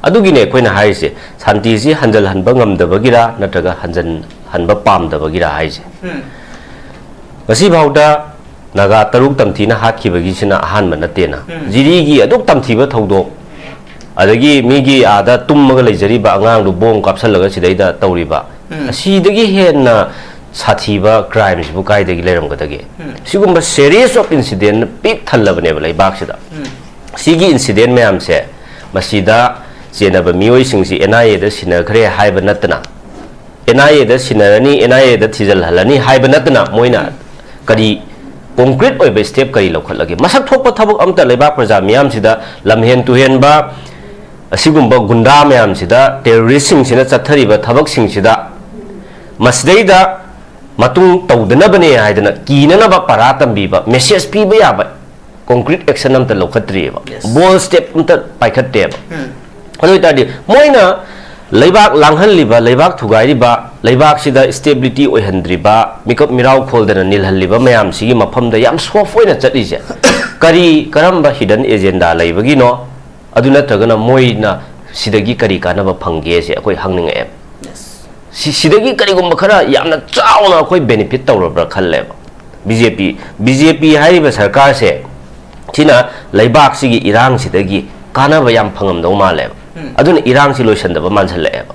ꯑꯗꯨꯒꯤꯅꯦ ꯑꯩꯈꯣꯏꯅ ꯍꯥꯏꯔꯤꯁꯦ ꯁꯥꯟꯇꯤꯁꯤ ꯍꯟꯖꯜꯍꯟꯕ ꯉꯝꯗꯕꯒꯤꯔ ꯅꯠꯇ꯭ꯔꯒ ꯍꯟꯖꯟꯍꯟꯕ ꯄꯥꯝꯗꯕꯒꯤꯔ ꯍꯥꯏꯁꯦ ꯉꯁꯤꯐꯥꯎꯗ ꯅꯥꯒꯥ ꯇꯔꯨꯛ ꯇꯝꯊꯤꯅ ꯍꯥꯠꯈꯤꯕꯒꯤꯁꯤꯅ ꯑꯍꯥꯟꯕ ꯅꯠꯇꯦꯅ ꯖꯤꯔꯤꯒꯤ ꯑꯗꯨꯛ ꯇꯝꯊꯤꯕ ꯊꯧꯗꯣꯛ ꯑꯗꯒꯤ ꯃꯤꯒꯤ ꯑꯥꯗ ꯇꯨꯝꯃꯒ ꯂꯩꯖꯔꯤꯕ ꯑꯉꯥꯡꯗꯨ ꯕꯣꯝ ꯀꯥꯞꯁꯜꯂꯒ ꯁꯤꯗꯩꯗ ꯇꯧꯔꯤꯕ ꯑꯁꯤꯗꯒꯤ ꯍꯦꯟꯅ ꯁꯥꯊꯤꯕ ꯀ꯭ꯔꯥꯏꯝꯁꯤꯕꯨ ꯀꯥꯏꯗꯒꯤ ꯂꯩꯔꯝꯒꯗꯒꯦ ꯁꯤꯒꯨꯝꯕ ꯁꯦꯔꯤꯌꯁ ꯑꯣꯐ ꯏꯟꯁꯤꯗꯦꯟ ꯄꯤꯛ ꯊꯜꯂꯕꯅꯦꯕ ꯂꯩꯕꯥꯛꯁꯤꯗ ꯁꯤꯒꯤ ꯏꯟꯁꯤꯗꯦꯟ ꯃꯌꯥꯝꯁꯦ ꯃꯁꯤꯗ ꯆꯦꯟꯅꯕ ꯃꯤꯑꯣꯏꯁꯤꯡꯁꯤ NIA ꯗ ꯁꯤꯟꯅꯈ꯭ꯔꯦ ꯍꯥꯏꯕ ꯅꯠꯇꯅ NIA ꯗ ꯁꯤꯟꯅꯔꯅꯤ NIA ꯗ ꯊꯤꯖꯤꯜꯍꯜꯂꯅꯤ ꯍꯥꯏꯕ ꯅꯠꯇꯅ ꯃꯣꯏꯅ ꯀꯔꯤ ꯀꯣꯟꯀ꯭ꯔꯤꯠ ꯑꯣꯏꯕ ꯁ꯭ꯇꯦꯞ ꯀꯔꯤ ꯂꯧꯈꯠꯂꯒꯦ ꯃꯁꯛ ꯊꯣꯛꯄ ꯊꯕꯛ ꯑꯃꯇ ꯂꯩꯕꯥꯛ ꯄ꯭ꯔꯖꯥ ꯃꯤꯌꯥꯝꯁꯤदा ꯂꯝꯍꯦꯟ ꯇꯨꯍꯦꯟꯕ ꯑꯁꯤꯒꯨꯝꯕ ꯒꯨꯟꯗꯥ ꯃꯌꯥꯝꯁꯤꯗ ꯇꯦꯔꯣꯔꯤꯁꯁꯤꯡꯁꯤꯅ ꯆꯠꯊꯔꯤꯕ ꯊꯕꯛꯁꯤꯡꯁꯤꯗ ꯃꯁꯤꯗꯩꯗ ꯃꯇꯨꯡ ꯇꯧꯗꯅꯕꯅꯦ ꯍꯥꯏꯗꯅ ꯀꯤꯅꯅꯕ ꯄꯔꯥ ꯇꯝꯕꯤꯕ ꯃꯦꯁꯦꯖ ꯄꯤꯕ ꯌꯥꯕ ꯀꯣꯟꯀ꯭ꯔꯤꯠ ꯑꯦꯛꯁꯟ ꯑꯃꯇ ꯂꯧꯈꯠꯇ꯭ꯔꯤꯑꯕ ꯕꯣꯜ ꯁ꯭ꯇꯦꯞ ꯑꯃꯇ ꯄꯥꯏꯈꯠꯇꯦꯕ ꯑꯗꯨ ꯑꯣꯏꯇꯥꯔꯗꯤ ꯃꯣꯏꯅ ꯂꯩꯕꯥꯛ ꯂꯥꯡꯍꯜꯂꯤꯕ ꯂꯩꯕꯥꯛ ꯊꯨꯒꯥꯏꯔꯤꯕ ꯂꯩꯕꯥꯛꯁꯤꯗ ꯁ꯭ꯇꯦꯕꯤꯂꯤꯇꯤ ꯑꯣꯏꯍꯟꯗ꯭ꯔꯤꯕ ꯃꯤꯀꯞ ꯃꯤꯔꯥꯎ ꯈꯣꯜꯗꯅ ꯅꯤꯜꯍꯜꯂꯤꯕ ꯃꯌꯥꯝꯁꯤꯒꯤ ꯃꯐꯝꯗ ꯌꯥꯝ ꯁꯣꯐ ꯑꯣꯏꯅ ꯆꯠꯂꯤꯁꯦ ꯀꯔꯝꯕ ꯍꯤꯗꯟ ꯑꯦꯖꯦꯟꯗꯥ ꯂꯩꯕꯒꯤꯅꯣ ꯑꯗꯨ ꯅꯠꯇ꯭ꯔꯒꯅ ꯃꯣꯏꯅ ꯁꯤꯗꯒꯤ ꯀꯔꯤ ꯀꯥꯟꯅꯕ ꯐꯪꯒꯦꯁꯦ ꯑꯩꯈꯣꯏ ꯍꯪꯅꯤꯡꯉꯛꯑꯦꯕ ꯁꯤꯗꯒꯤ ꯀꯔꯤꯒꯨꯝꯕ ꯈꯔ ꯌꯥꯝꯅ ꯆꯥꯎꯅ ꯑꯩꯈꯣꯏ ꯕꯦꯅꯤꯐꯤꯠ ꯇꯧꯔꯕ꯭ꯔꯥ ꯈꯜꯂꯦꯕ BJP ꯍꯥꯏꯔꯤꯕ ꯁꯔꯀꯥꯔꯁꯦ ꯁꯤꯅ ꯂꯩꯕꯥꯛꯁꯤꯒꯤ ꯏꯔꯥꯡꯁꯤꯗꯒꯤ ꯀꯥꯟꯅꯕ ꯌꯥꯝ ꯐꯪꯉꯝꯗꯧ ꯃꯥꯜꯂꯦꯕ ꯑꯗꯨꯅ ꯏꯔꯥꯡꯁꯤ ꯂꯣꯏꯁꯟꯗꯕ ꯃꯥꯟꯁꯤꯜꯂꯛꯑꯦꯕ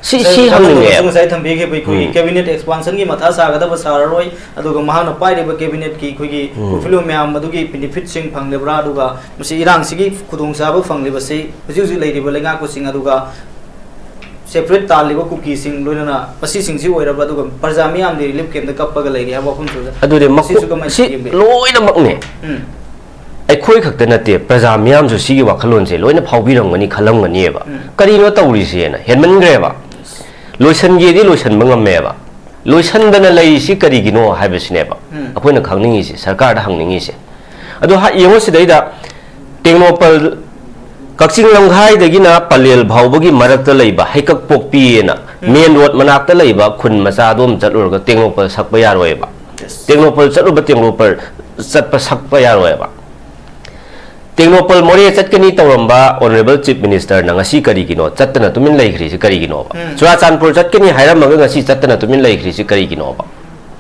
ꯁꯤ ꯍꯪꯅꯤꯡꯉꯦꯕ ꯉꯁꯥꯏ ꯊꯝꯕꯤꯈꯤꯕ ꯑꯩꯈꯣꯏꯒꯤ ꯀꯦꯕꯤꯅꯦꯠ ꯑꯦꯛꯁꯄꯥꯟꯁꯟꯒꯤ ꯃꯊꯥ ꯁꯥꯒꯗꯕ ꯁꯥꯔꯔꯣꯏ ꯑꯗꯨꯒ ꯃꯍꯥꯛꯅ ꯄꯥꯏꯔꯤꯕ ꯀꯦꯕꯤꯅꯦꯠꯀꯤ ꯑꯩꯈꯣꯏꯒꯤ ꯈꯨꯐꯤꯜꯂꯣꯟ ꯃꯌꯥꯝ ꯑꯗꯨꯒꯤ ꯕꯦꯅꯤꯐꯤꯠꯁꯤꯡ ꯐꯪꯂꯤꯕ꯭ꯔꯥ ꯑꯗꯨꯒ ꯃꯁꯤ ꯏꯔꯥꯡꯁꯤꯒꯤ ꯈꯨꯗꯣꯡꯆꯥꯕ ꯐꯪꯂꯤꯕꯁꯤ ꯍꯧꯖꯤꯛ ꯍꯧꯖꯤꯛ ꯂꯩꯔꯤꯕ ꯂꯩꯉꯥꯛꯄꯁꯤꯡ ꯑꯗꯨꯒ ꯁꯦꯄꯔꯦꯠ ꯇꯥꯜꯂꯤꯕ ꯀꯨꯀꯤꯁꯤꯡ ꯂꯣꯏꯅꯅ ꯃꯁꯤꯁꯤꯡꯁꯤ ꯑꯣꯏꯔꯕ ꯑꯗꯨꯒ ꯄ꯭ꯔꯖꯥ ꯃꯤꯌꯥꯝꯗꯤ ꯔꯤꯂꯤꯐ ꯀꯦꯝꯞꯇ ꯀꯞꯄꯒ ꯂꯩꯔꯤ ꯍꯥꯏꯕ ꯋꯥꯐꯝꯁꯨ ꯑꯗꯨꯗꯤ ꯁꯤ ꯂꯣꯏꯅꯃꯛꯅꯦ ꯑꯩꯈꯣꯏ ꯈꯛꯇ ꯅꯠꯇꯦ ꯄ꯭ꯔꯖꯥ ꯃꯤꯌꯥꯝꯁꯨ ꯁꯤꯒꯤ ꯋꯥꯈꯜꯂꯣꯟꯁꯦ ꯂꯣꯏꯅ ꯐꯥꯎꯕꯤꯔꯝꯒꯅꯤ ꯈꯜꯂꯝꯒꯅꯤꯕ ꯀꯔꯤꯅꯣ ꯇꯧꯔꯤꯁꯦꯅ ꯍꯦꯟꯃꯟꯈ꯭ꯔꯦꯕ ꯂꯣꯏꯁꯟꯒꯦꯗꯤ ꯂꯣꯏꯁꯟꯕ ꯉꯝꯃꯦꯕ ꯂꯣꯏꯁꯟꯗꯅ ꯂꯩꯔꯤꯁꯤ ꯀꯔꯤꯒꯤꯅꯣ ꯍꯥꯏꯕꯁꯤꯅꯦꯕ ꯑꯩꯈꯣꯏꯅ ꯈꯪꯅꯤꯡꯉꯤꯁꯦ ꯁꯔꯀꯥꯔꯗ ꯍꯪꯅꯤꯡꯉꯤꯁꯦ ꯑꯗꯣ ꯌꯦꯡꯉꯣ ꯁꯤꯗꯩꯗ ꯇꯦꯡꯅꯧꯄꯜ ꯀꯛꯆꯤꯡ ꯂꯝꯈꯥꯏꯗꯒꯤꯅ ꯄꯂꯦꯜ ꯐꯥꯎꯕꯒꯤ ꯃꯔꯛꯇ ꯂꯩꯕ ꯍꯩꯀꯛ ꯄꯣꯛꯄꯤꯑꯅ ꯃꯦꯟ ꯔꯣꯗ ꯃꯅꯥꯛꯇ ꯂꯩꯕ ꯈꯨꯟ ꯃꯆꯥꯗꯣꯝ ꯆꯠꯂꯨꯔꯒ ꯇꯦꯡꯅꯧꯄꯜ ꯁꯛꯄ ꯌꯥꯔꯣꯏꯕ ꯇꯦꯡꯅꯧꯄꯜ ꯆꯠꯂꯨꯕ ꯇꯦꯡꯅꯧꯄꯜ ꯆꯠꯄ ꯁꯛꯄ ꯌꯥꯔꯣꯏꯕ ꯇꯦꯡꯅꯧꯄꯜ ꯃꯣꯔꯦ ꯆꯠꯀꯅꯤ ꯇꯧꯔꯝꯕ ꯑꯣꯅꯔꯦꯕꯜ ꯆꯤꯐ ꯃꯤꯅꯤꯁꯇꯔꯅ ꯉꯁꯤ ꯀꯔꯤꯒꯤꯅꯣ ꯆꯠꯇꯅ ꯇꯨꯃꯤꯟ ꯂꯩꯈ꯭ꯔꯤꯁꯤ ꯀꯔꯤꯒꯤꯅꯣꯕ ꯆꯨꯔꯥꯆꯥꯟꯄꯨꯔ ꯆꯠꯀꯅꯤ ꯍꯥꯏꯔꯝꯃꯒ ꯉꯁꯤ ꯆꯠꯇꯅ ꯇꯨꯃꯤꯟ ꯂꯩꯈ꯭ꯔꯤꯁꯤ ꯀꯔꯤꯒꯤꯅꯣꯕ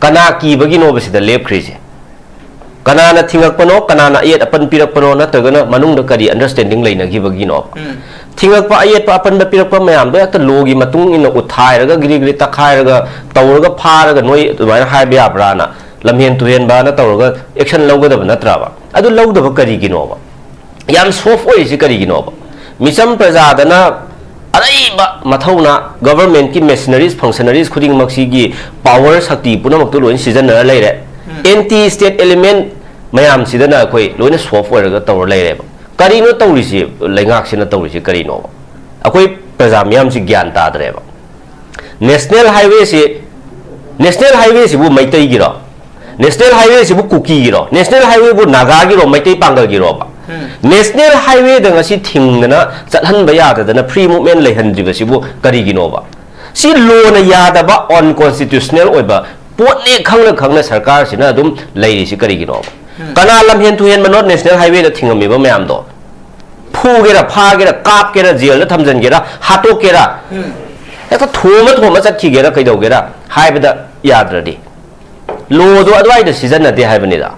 ꯀꯅꯥ ꯀꯤꯕꯒꯤꯅꯣꯕ ꯁꯤꯗ ꯂꯦꯞꯈ꯭ꯔꯤꯁꯦ ꯀꯅꯥꯅ ꯊꯤꯡꯉꯛꯄꯅꯣ ꯀꯅꯥꯅ ꯑꯌꯦꯠ ꯑꯄꯟ ꯄꯤꯔꯛꯄꯅꯣ ꯅꯠꯇ꯭ꯔꯒꯅ ꯃꯅꯨꯡꯗ ꯀꯔꯤ ꯑꯟꯗꯔꯁꯇꯦꯟꯗꯤꯡ ꯂꯩꯅꯈꯤꯕꯒꯤꯅꯣꯕ ꯊꯤꯡꯉꯛꯄ ꯑꯌꯦꯠꯄ ꯑꯄꯟꯕ ꯄꯤꯔꯛꯄ ꯃꯌꯥꯝꯗꯣ ꯍꯦꯛꯇ ꯂꯣꯒꯤ ꯃꯇꯨꯡ ꯏꯟꯅ ꯎꯠꯊꯥꯏꯔꯒ ꯒꯤꯔꯤ ꯇꯛꯈꯥꯏꯔꯒ ꯇꯧꯔꯒ ꯐꯥꯔꯒ ꯅꯣꯏ ꯑꯗꯨꯃꯥꯏꯅ ꯍꯥꯏꯕ ꯌꯥꯕ꯭ꯔꯥꯅ ꯂꯝꯍꯦꯟ ꯇꯨꯍꯦꯟꯕꯅ ꯇꯧꯔꯒ ꯑꯦꯛꯁꯟ ꯂꯧꯒꯗꯕ ꯅꯠꯇ꯭ꯔꯕ ꯑꯗꯨ ꯂꯧꯗꯕ ꯀꯔꯤꯒꯤꯅꯣꯕ ꯌꯥꯝ ꯁꯣꯐ ꯑꯣꯏꯔꯤꯁꯤ ꯀꯔꯤꯒꯤꯅꯣꯕ ꯃꯤꯆꯝ प्रजाꯗꯅ अरैब मथौना गवर्नमेंट की मेशनरीज फंक्शनरीज खुदिंगमक्सीगी पावर शक्ति पुनमक्तु लोइन सिजनर लेरे एंटी स्टेट एलिमेंट मयाम सिदना अखोई लोइन सॉफ्ट ओइरगा तौर लेरेबा करिनो तौरिसि लेंगाक्सिना तौरिसि करिनो अखोई प्रजा मयाम सि ज्ञान तादरेबा नेशनल हाईवे सिबु मैतै गिरो नेशनल हाईवे सिबु कुकी गिरो नेशनल हाईवे बु नागा गिरो मैतै पांगल गिरोबा नेशनल हाईवे दंगसी थिंगना चलहन यादना फ्री मूवमेंट लेहनद्रिबसिबु करिगिनोबा सी लोन यादबा अनकॉन्स्टिट्यूशनल ओइबा पोटने खंगना सरकार सिना अदुम लेरिसि करिगिनोबा कना लमहेन तुहेन मनोट नेशनल हाईवे द थिंगमिबा मयाम दो फुगेरा फागेरा कापकेरा जेल द थमजनगेरा हाटोकेरा ꯍꯦꯛꯇ ꯊꯣꯝꯃ ꯆꯠꯈꯤꯒꯦꯔꯥ ꯀꯩꯗꯧꯒꯦꯔꯥ ꯍꯥꯏꯕꯗ ꯌꯥꯗ꯭ꯔꯗꯤ ꯂꯣꯗꯣ ꯑꯗꯨꯋꯥꯏꯗ ꯁꯤꯖꯤꯟꯅꯗꯦ ꯍꯥꯏꯕꯅꯤꯗ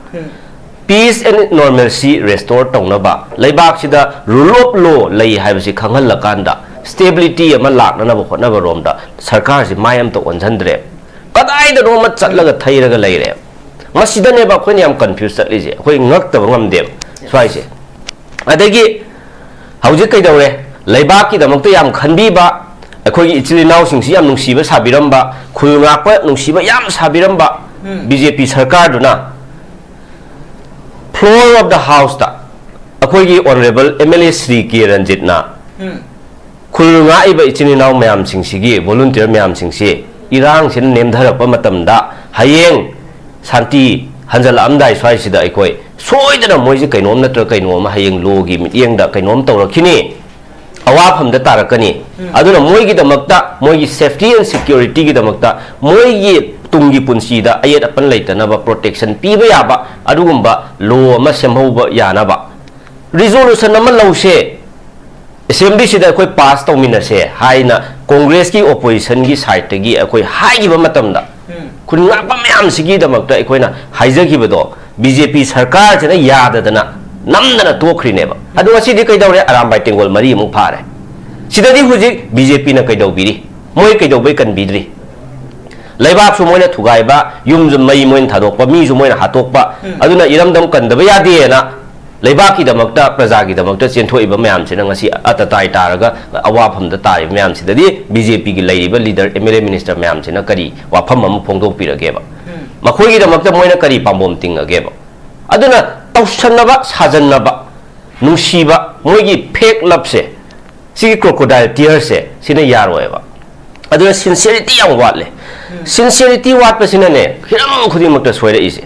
ꯄꯤꯁ ꯑꯦꯟ ꯅꯣꯔꯃꯦꯜꯁꯤ ꯔꯦꯁꯇꯣꯔ ꯇꯧꯅꯕ ꯂꯩꯕꯥꯛꯁꯤꯗ ꯔꯨꯜ ꯑꯣꯐ ꯂꯣ ꯂꯩ ꯍꯥꯏꯕꯁꯤ ꯈꯪꯍꯜꯂꯀꯥꯟꯗ ꯁ꯭ꯇꯦꯕꯤꯂꯤꯇꯤ ꯑꯃ ꯂꯥꯛꯅꯅꯕ ꯍꯣꯠꯅꯕꯔꯣꯝꯗ ꯁꯔꯀꯥꯔꯁꯤ ꯃꯥꯏ ꯑꯝꯇ ꯑꯣꯟꯁꯤꯟꯗ꯭ꯔꯦ ꯀꯗꯥꯏꯗꯅꯣꯃ ꯆꯠꯂꯒ ꯊꯩꯔꯒ ꯂꯩꯔꯦ ꯃꯁꯤꯗꯅꯦꯕ ꯑꯩꯈꯣꯏꯅ ꯌꯥꯝ ꯀꯟꯐ꯭ꯌꯨꯁ ꯆꯠꯂꯤꯁꯦ ꯑꯩꯈꯣꯏ ꯉꯛꯇꯕ ꯉꯝꯗꯦꯕ ꯁ꯭ꯋꯥꯏꯁꯦ ꯑꯗꯒꯤ ꯍꯧꯖꯤꯛ ꯀꯩꯗꯧꯔꯦ ꯂꯩꯕꯥꯛꯀꯤꯗꯃꯛꯇ ꯌꯥꯝ ꯈꯟꯕꯤꯕ ꯑꯩꯈꯣꯏꯒꯤ ꯏꯆꯤꯜ ꯏꯅꯥꯎꯁꯤꯡꯁꯤ ꯌꯥꯝ ꯅꯨꯡꯁꯤꯕ ꯁꯥꯕꯤꯔꯝꯕ ꯈꯨꯜ ꯉꯥꯛꯄ ꯅꯨꯡꯁꯤꯕ ꯌꯥꯝ ꯁꯥꯕꯤꯔꯝꯕ BJP ꯁꯔꯀꯥꯔꯗꯨꯅ ꯐ꯭ꯂꯣꯔ ꯑꯣꯐ ꯗ ꯍꯥꯎꯁꯇ ꯑꯩꯈꯣꯏꯒꯤ ꯑꯣꯅꯔꯦꯕꯜ MLA శ్ꯔꯤ ꯀꯦ ꯔꯟꯖꯤꯠꯅ ꯈꯨꯜ ꯉꯥꯛꯏꯕ ꯏꯆꯤꯜ ꯏꯅꯥꯎ ꯃꯌꯥꯝꯁꯤꯡꯁꯤꯒꯤ ꯚꯣꯂꯨꯟꯇꯤꯌꯔ ꯃꯌꯥꯝꯁꯤꯡꯁꯤ ꯏꯔꯥꯡꯁꯤꯅ ꯅꯦꯝꯊꯔꯛꯄ ꯃꯇꯝꯗ ꯍꯌꯦꯡ ꯁꯥꯟꯇꯤ ꯍꯟꯖꯜꯂꯛꯑꯝꯗꯥꯏ ꯁ꯭ꯋꯥꯏꯁꯤꯗ ꯑꯩꯈꯣꯏ ꯁꯣꯏꯗꯅ ꯃꯣꯏꯁꯤ ꯀꯩꯅꯣꯝ ꯅꯠꯇ꯭ꯔꯒ ꯀꯩꯅꯣꯝ ꯍꯌꯦꯡ ꯂꯣꯒꯤ ꯃꯤꯠꯌꯦꯡꯗ ꯀꯩꯅꯣꯝ ꯇꯧꯔꯛꯈꯤꯅꯤ ꯑꯋꯥꯐꯝꯗ ꯇꯥꯔꯛꯀꯅꯤ ꯑꯗꯨꯅ ꯃꯣꯏꯒꯤꯗꯃꯛꯇ ꯃꯣꯏꯒꯤ ꯁꯦꯐꯇꯤ ꯑꯦꯟ ꯁꯦꯀ꯭ꯌꯨꯔꯤꯇꯤꯒꯤꯗꯃꯛꯇ ꯃꯣꯏꯒꯤ ꯇꯨꯡꯒꯤ ꯄꯨꯟꯁꯤꯗ ꯑꯌꯦꯠ ꯑꯄꯟ ꯂꯩꯇꯅꯕ ꯄ꯭ꯔꯣꯇꯦꯛꯁꯟ ꯄꯤꯕ ꯌꯥꯕ ꯑꯗꯨꯒꯨꯝꯕ ꯂꯣ ꯑꯃ ꯁꯦꯝꯍꯧꯕ ꯌꯥꯅꯕ ꯔꯤꯖꯣꯂꯨꯁꯟ ꯑꯃ ꯂꯧꯁꯦ ꯑꯦꯁꯦꯝꯕ꯭ꯂꯤꯁꯤꯗ ꯑꯩꯈꯣꯏ ꯄꯥꯁ ꯇꯧꯃꯤꯟꯅꯁꯦ ꯍꯥꯏꯅ ꯀꯣꯡꯒ꯭ꯔꯦꯁꯀꯤ ꯑꯣꯄꯣꯖꯤꯁꯟꯒꯤ ꯁꯥꯏꯠꯇꯒꯤ ꯑꯩꯈꯣꯏ ꯍꯥꯏꯈꯤꯕ ꯃꯇꯝꯗ ꯈꯨꯟ ꯉꯥꯛꯄ ꯃꯌꯥꯝꯁꯤꯒꯤꯗꯃꯛꯇ ꯑꯩꯈꯣꯏꯅ ꯍꯥꯏꯖꯈꯤꯕꯗꯣ BJP ꯁꯔꯀꯥꯔꯁꯤꯅ ꯌꯥꯗꯗꯅ ꯅꯝꯗꯅ ꯇꯣꯛꯈ꯭ꯔꯤꯅꯦꯕ ꯑꯗꯣ ꯉꯁꯤꯗꯤ ꯀꯩꯗꯧꯔꯦ ꯑꯔꯥꯝꯕꯥꯏ ꯇꯦꯡꯒꯣꯜ ꯃꯔꯤ ꯑꯃꯨꯛ ꯐꯥꯔꯦ ꯁꯤꯗꯗꯤ ꯍꯧꯖꯤꯛ BJPꯅ ꯀꯩꯗꯧꯕꯤꯔꯤ ꯃꯣꯏ ꯀꯩꯗꯧꯕꯩ ꯀꯟꯕꯤꯗ꯭ꯔꯤ ꯂꯩꯕꯥꯛꯁꯨ ꯃꯣꯏꯅ ꯊꯨꯒꯥꯏꯕ ꯌꯨꯝꯁꯨ ꯃꯩ ꯃꯣꯏꯅ ꯊꯥꯗꯣꯛꯄ ꯃꯤꯁꯨ ꯃꯣꯏꯅ ꯍꯥꯠꯇꯣꯛꯄ ꯑꯗꯨꯅ ꯏꯔꯝꯗꯝ ꯀꯟꯗꯕ ꯌꯥꯗꯦꯅ ꯂꯩꯕꯥꯛꯀꯤꯗꯃꯛꯇ ꯄ꯭ꯔꯖꯥꯒꯤꯗꯃꯛꯇ ꯆꯦꯟꯊꯣꯛꯏꯕ ꯃꯌꯥꯝꯁꯤꯅ ꯉꯁꯤ ꯑꯇꯇꯥꯏ ꯇꯥꯔꯒ ꯑꯋꯥꯐꯝꯗ ꯇꯥꯔꯤꯕ ꯃꯌꯥꯝꯁꯤꯗꯗꯤ BJPꯒꯤ ꯂꯩꯔꯤꯕ ꯂꯤꯗꯔ MLA ꯃꯤꯅꯤꯁꯇꯔ ꯃꯌꯥꯝꯁꯤꯅ ꯀꯔꯤ ꯋꯥꯐꯝ ꯑꯃ ꯐꯣꯡꯗꯣꯛꯄꯤꯔꯒꯦꯕ ꯃꯈꯣꯏꯒꯤꯗꯃꯛꯇ ꯃꯣꯏꯅ ꯀꯔꯤ ꯄꯥꯝꯕꯣꯝ ꯇꯤꯡꯉꯒꯦꯕ ꯑꯗꯨꯅ ꯇꯧꯁꯟꯅꯕ ꯁꯥꯖꯟꯅꯕ ꯅꯨꯡꯁꯤꯕ ꯃꯣꯏꯒꯤ ꯐꯦꯛ ꯂꯞꯁꯦ ꯁꯤꯒꯤ ꯀ꯭ꯔꯣꯀꯣꯗꯥꯏꯜ ꯇꯤꯌꯔꯁꯦ ꯁꯤꯅ ꯌꯥꯔꯣꯏꯕ ꯑꯗꯨꯅ ꯁꯤꯟꯁꯤꯌरिटी ꯌꯥꯝ ꯋꯥꯠꯂꯦ ꯁꯤꯟꯁꯤꯌरिटी ꯋꯥꯠꯄꯁꯤꯅꯅꯦ ꯍꯤꯔꯝ ꯈꯨꯗꯤꯡꯃꯛꯇ ꯁꯣꯏꯔꯛꯏꯁꯦ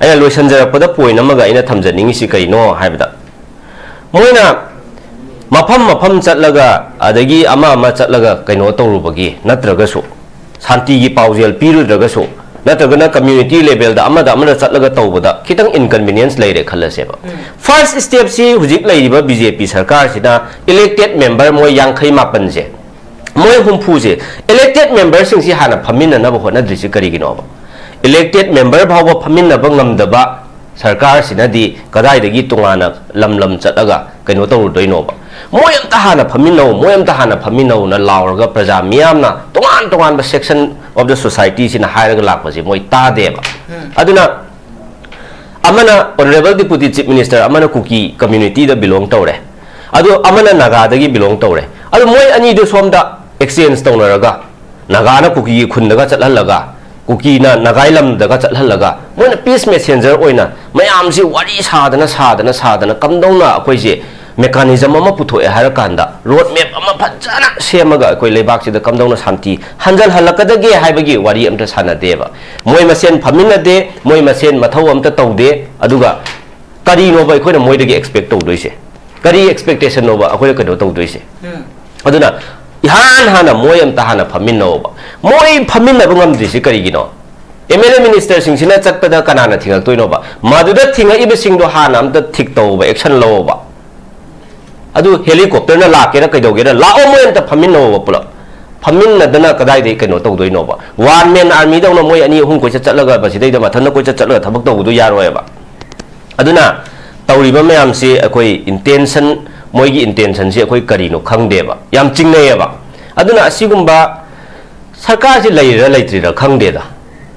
ꯑꯩꯅ ꯂꯣꯏꯁꯤꯟꯖꯔꯛꯄꯗ ꯄꯣꯏꯟ ꯑꯃꯒ ꯑꯩꯅ ꯊꯝꯖꯅꯤꯡꯉꯤꯁꯤ ꯀꯩꯅꯣ ꯍꯥꯏꯕꯗ ꯃꯣꯏꯅ ꯃꯐꯝ ꯆꯠꯂꯒ ꯑꯗꯒꯤ ꯑꯃ ꯆꯠꯂꯒ ꯀꯩꯅꯣ ꯇꯧꯔꯨꯕꯒꯤ ꯅꯠꯇ꯭ꯔꯒꯁꯨ ꯁꯥꯟꯇꯤꯒꯤ ꯄꯥꯎꯖꯦꯜ ꯄꯤꯔꯨꯗ꯭ꯔꯒꯁꯨ ꯅꯠꯇ꯭ꯔꯒꯅ ꯀꯝꯃ꯭ꯌꯨꯅꯤꯇꯤ ꯂꯦꯚꯦꯜꯗ ꯑꯃꯗ ꯆꯠꯂꯒ ꯇꯧꯕꯗ ꯈꯤꯇꯪ ꯏꯟꯀꯟꯚꯤꯅꯤꯌꯦꯟꯁ ꯂꯩꯔꯦ ꯈꯜꯂꯁꯦꯕ ꯐꯥꯔꯁ 스ꯇꯦꯞꯁꯤ ꯍꯧꯖꯤꯛ ꯂꯩꯔꯤꯕ BJP ꯁꯔꯀꯥꯔꯁꯤꯅ ꯏꯂꯦꯛꯇꯦꯠ ꯃꯦꯝꯕꯔ ꯃꯣꯏ 59ꯁꯦ ꯃꯣꯏ 60ꯁꯦ ꯏꯂꯦꯛꯇꯦꯠ ꯃꯦꯝꯕꯔꯁꯤꯡꯁꯤ ꯍꯥꯟꯅ ꯐꯝꯃꯤꯟꯅꯅꯕ ꯍꯣꯠꯅꯗ꯭ꯔꯤꯁꯤ ꯀꯔꯤꯒꯤꯅꯣꯕ ꯏꯂꯦꯛꯇꯦꯠ ꯃꯦꯝꯕꯔ ꯐꯥꯎꯕ ꯐꯝꯃꯤꯟꯅꯕ ꯉꯝꯗꯕ ꯁꯔꯀꯥꯔꯁꯤꯅꯗꯤ ꯀꯗꯥꯏꯗꯒꯤ ꯇꯣꯉꯥꯟꯅ ꯂꯝ ꯆꯠꯂꯒ ꯀꯩꯅꯣ ꯇꯧꯔꯨꯗꯣꯏꯅꯣꯕ ꯃꯣꯏ ꯑꯝꯇ ꯍꯥꯟꯅ ꯐꯝꯃꯤꯟꯅꯧ ꯃꯣꯏ ꯑꯝꯇ ꯍꯥꯟꯅ ꯐꯝꯃꯤꯟꯅꯧꯅ ꯂꯥꯎꯔꯒ ꯄ꯭ꯔꯖꯥ ꯃꯤꯌꯥꯝꯅ ꯇꯣꯉꯥꯟꯕ ꯁꯦꯛꯁꯟ ꯑꯣꯐ ꯗ ꯁꯣꯁꯥꯏꯇꯤꯁꯤꯅ ꯍꯥꯏꯔꯒ ꯂꯥꯛꯄꯁꯦ ꯃꯣꯏ ꯇꯥꯗꯦꯕ ꯑꯗꯨꯅ amana honorable deputy chief minister amana kuki community da belong tawre adu amana naga da gi belong tawre adu moi ani du somda exchange tawnaraga naga na kuki khundaga chathalaga kuki na nagailam daga chathalaga moi peace messenger oina mayam si wari sadana kamdona akoi je mechanism ama puthoe hara kanda road map ama phajana semaga akoi lebak si da kamdona shanti hanjal halakadage haibagi wari amta sanadeba moi masen phamina de moi masen mathau amta taude aduga kari no ba akoi na moi dege expect tawdoise kari expectation no ba akoi ka do tawdoise aduna ihan hana moi amta hana phamina ba moi phamina bangam disi kari gino MLA minister sing sina chatpada kanana thingak toino ba maduda thinga ibe sing do hana amta thik taw ba action lo ba adu helicopter na la kera kai dogera la o moy anta phamin no pula phamin na dana kadai dei kai no tau doi no ba one man army da no moy ani hum ko chatlaga ba sidai da mathan ko chatlaga thabak tau du yaro ba aduna tawri ba mayam si akoi intention moy gi intention si akoi kari no khangde ba yam chingnei ba aduna asigumba sarkar si leira leitri da khangde da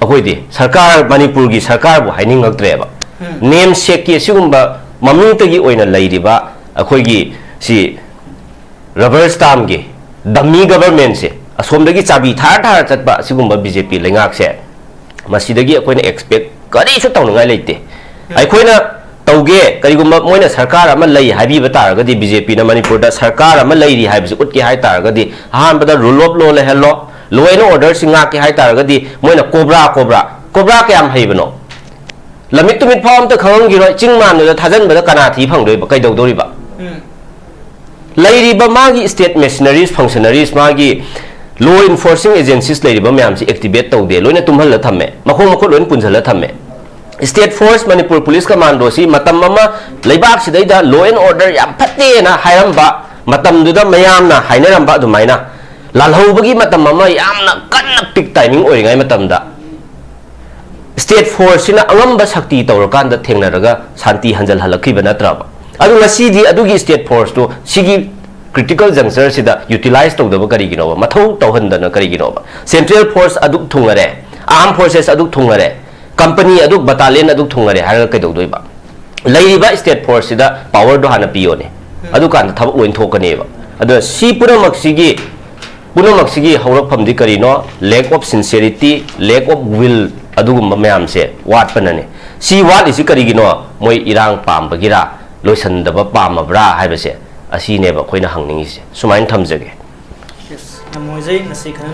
akoi di sarkar manipur gi sarkar bu haining ngaktre ba name sek ki asigumba maming ta gi oina leiri ba akoi gi si rubber stamp gi dummy government se asom dagi chabi thar chatba sigumba BJP lengak se masidagi akoina expect kari su tawnangai leite aikoina tauge karigumba moina sarkar ama lei habi bataragadi BJP na manipur da sarkar ama leiri haibisi utki hai taragadi han bada rule of law le hello law and order singa ki hai taragadi moina cobra kyam haibano lamit tumit phom ta khang gi roi chingman da thajan bada kana thi phangdoi ba kai dodori ba Lairiba magi state machineries functionaries magi law enforcing agencies lairiba mayam si activate tawde loina tumhal la thamme makhong makhot loin punjal la thamme state force manipur police commando si matam mama leibak sidai da law and order yam phatte na hairamba matam du da mayam na hainaramba du maina lalhobagi matam ama yamna kanna peak timing oringai matamda state force sina angamba sakti tawrakanda thengnaraga shanti hanjal halakhiba natraba adu ngasidi adugi state force to sigi critical juncture sida utilize tawdaba kariginoba mathau tawhandana kariginoba central force aduk thungare armed forces aduk thungare company aduk battalion aduk thungare haraga kaidawdoiba lairiba state force sida power do hana pione adu kan thabak loin thokaneba adu si punamak sigi hawrakpham di karino lack of sincerity lack of will adugumba mayam se wat panane si wat isi karigino moi irang pambagira loisandaba pamabra haibase asi neba khoina hangningise sumain thamjage yes namoizai nasi khana